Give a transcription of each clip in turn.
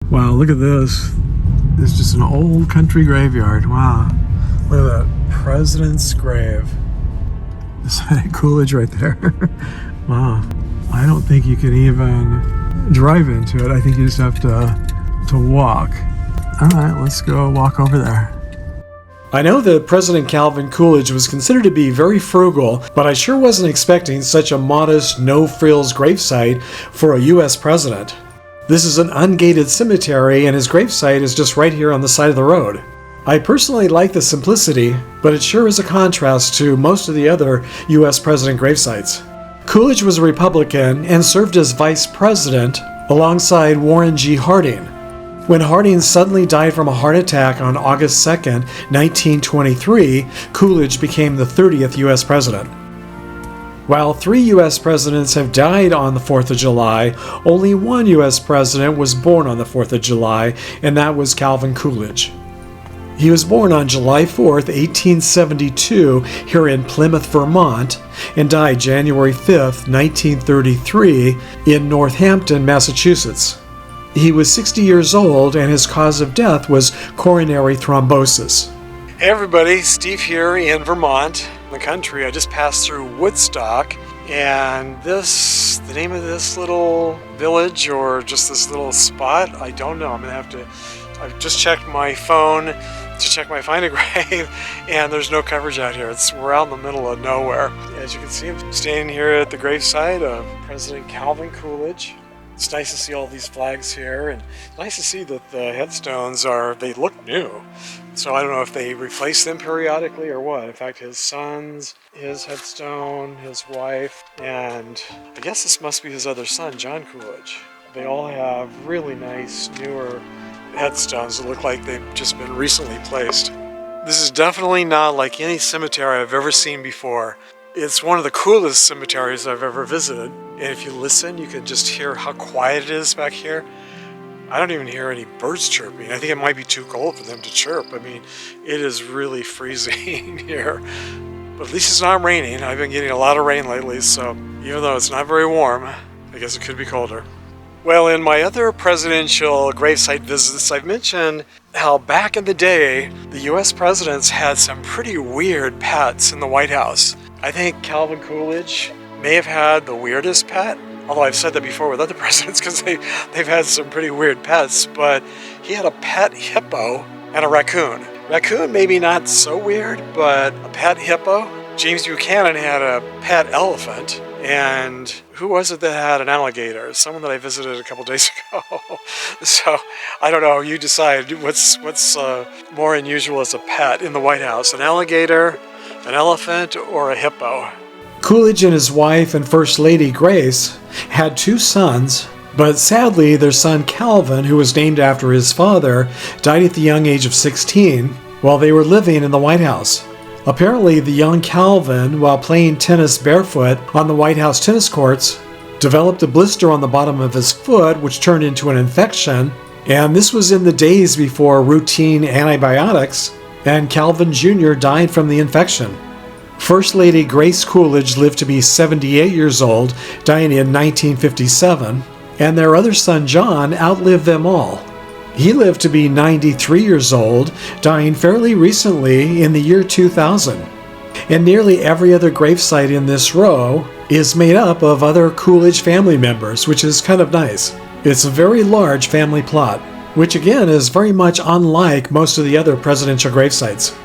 Wow, look at this. It's just an old country graveyard. Wow. Look at that. President's grave. Coolidge right there. Wow. I don't think you can even drive into it. I think you just have to walk. All right, let's go walk over there. I know that President Calvin Coolidge was considered to be very frugal, but I sure wasn't expecting such a modest, no-frills gravesite for a U.S. president. This is an ungated cemetery, and his gravesite is just right here on the side of the road. I personally like the simplicity, but it sure is a contrast to most of the other U.S. president gravesites. Coolidge was a Republican and served as vice president alongside Warren G. Harding. When Harding suddenly died from a heart attack on August 2, 1923, Coolidge became the 30th U.S. president. While 3 U.S. presidents have died on the 4th of July, only one U.S. president was born on the 4th of July, and that was Calvin Coolidge. He was born on July 4th, 1872, here in Plymouth, Vermont, and died January 5th, 1933, in Northampton, Massachusetts. He was 60 years old, and his cause of death was coronary thrombosis. Hey everybody, Steve here in Vermont, in the country. I just passed through Woodstock, and the name of this little village, or just this little spot, I don't know. I've just checked my phone to check my Find a Grave, and there's no coverage out here. We're out in the middle of nowhere. As you can see, I'm standing here at the gravesite of President Calvin Coolidge. It's nice to see all these flags here, and it's nice to see that the headstones they look new. So I don't know if they replace them periodically or what. In fact, his sons, his headstone, his wife, and I guess this must be his other son, John Coolidge. They all have really nice, newer headstones that look like they've just been recently placed. This is definitely not like any cemetery I've ever seen before. It's one of the coolest cemeteries I've ever visited, and if you listen, you can just hear how quiet it is back here. I don't even hear any birds chirping. I think it might be too cold for them to chirp. I mean, it is really freezing here, but at least it's not raining. I've been getting a lot of rain lately, so even though it's not very warm, I guess it could be colder. Well, in my other presidential gravesite visits, I've mentioned how back in the day, the U.S. presidents had some pretty weird pets in the White House. I think Calvin Coolidge may have had the weirdest pet, although I've said that before with other presidents because they've had some pretty weird pets, but he had a pet hippo and a raccoon. Raccoon maybe not so weird, but a pet hippo. James Buchanan had a pet elephant, and who was it that had an alligator? Someone that I visited a couple days ago. So I don't know, you decide what's more unusual as a pet in the White House, an alligator, an elephant, or a hippo. Coolidge and his wife and First Lady Grace had 2 sons, but sadly their son Calvin, who was named after his father, died at the young age of 16 while they were living in the White House. Apparently the young Calvin, while playing tennis barefoot on the White House tennis courts, developed a blister on the bottom of his foot which turned into an infection, and this was in the days before routine antibiotics, and Calvin Jr. died from the infection. First Lady Grace Coolidge lived to be 78 years old, dying in 1957, and their other son John outlived them all. He lived to be 93 years old, dying fairly recently in the year 2000. And nearly every other gravesite in this row is made up of other Coolidge family members, which is kind of nice. It's a very large family plot, which again is very much unlike most of the other presidential gravesites.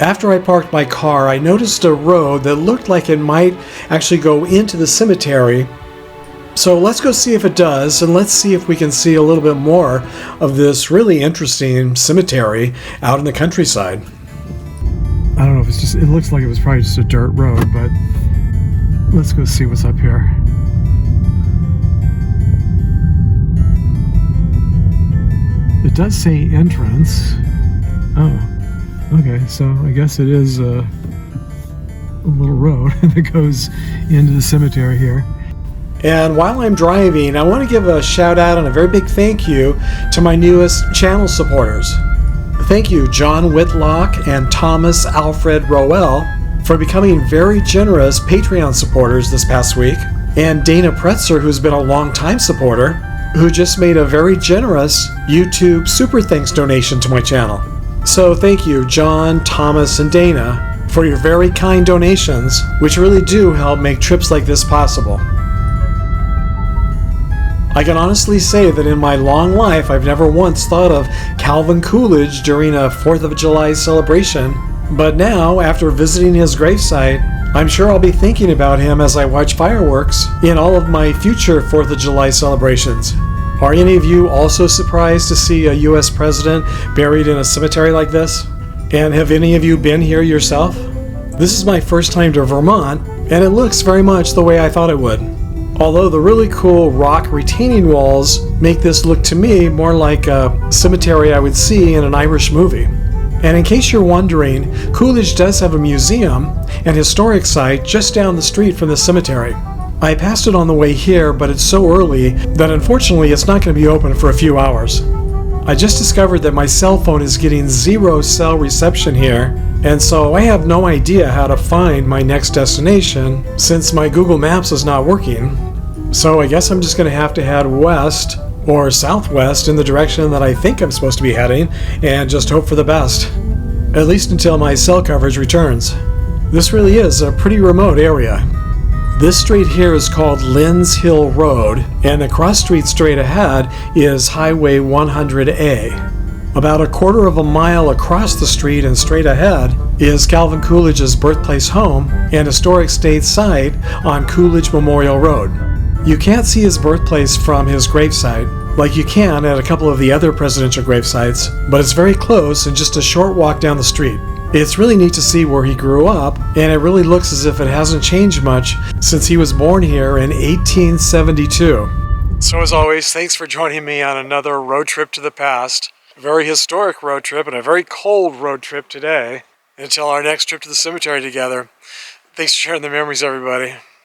After I parked my car, I noticed a road that looked like it might actually go into the cemetery. So let's go see if it does, and let's see if we can see a little bit more of this really interesting cemetery out in the countryside. I don't know if it looks like it was probably just a dirt road, but let's go see what's up here. It does say entrance. Oh. Okay, so I guess it is a little road that goes into the cemetery here. And while I'm driving, I want to give a shout out and a very big thank you to my newest channel supporters. Thank you, John Whitlock and Thomas Alfred Rowell, for becoming very generous Patreon supporters this past week, and Dana Pretzer, who's been a long-time supporter, who just made a very generous YouTube Super Thanks donation to my channel. So thank you, John, Thomas, and Dana, for your very kind donations, which really do help make trips like this possible. I can honestly say that in my long life, I've never once thought of Calvin Coolidge during a 4th of July celebration, but now, after visiting his gravesite, I'm sure I'll be thinking about him as I watch fireworks in all of my future 4th of July celebrations. Are any of you also surprised to see a US president buried in a cemetery like this? And have any of you been here yourself? This is my first time to Vermont, and it looks very much the way I thought it would. Although the really cool rock retaining walls make this look to me more like a cemetery I would see in an Irish movie. And in case you're wondering, Coolidge does have a museum and historic site just down the street from the cemetery. I passed it on the way here, but it's so early that unfortunately it's not going to be open for a few hours. I just discovered that my cell phone is getting 0 cell reception here, and so I have no idea how to find my next destination since my Google Maps is not working. So I guess I'm just going to head west or southwest in the direction that I think I'm supposed to be heading and just hope for the best. At least until my cell coverage returns. This really is a pretty remote area. This street here is called Lynn's Hill Road, and the cross street straight ahead is Highway 100A. About a quarter of a mile across the street and straight ahead is Calvin Coolidge's birthplace home and historic state site on Coolidge Memorial Road. You can't see his birthplace from his gravesite, like you can at a couple of the other presidential gravesites, but it's very close and just a short walk down the street. It's really neat to see where he grew up, and it really looks as if it hasn't changed much since he was born here in 1872. So as always, thanks for joining me on another road trip to the past. A very historic road trip and a very cold road trip today. Until our next trip to the cemetery together. Thanks for sharing the memories, everybody.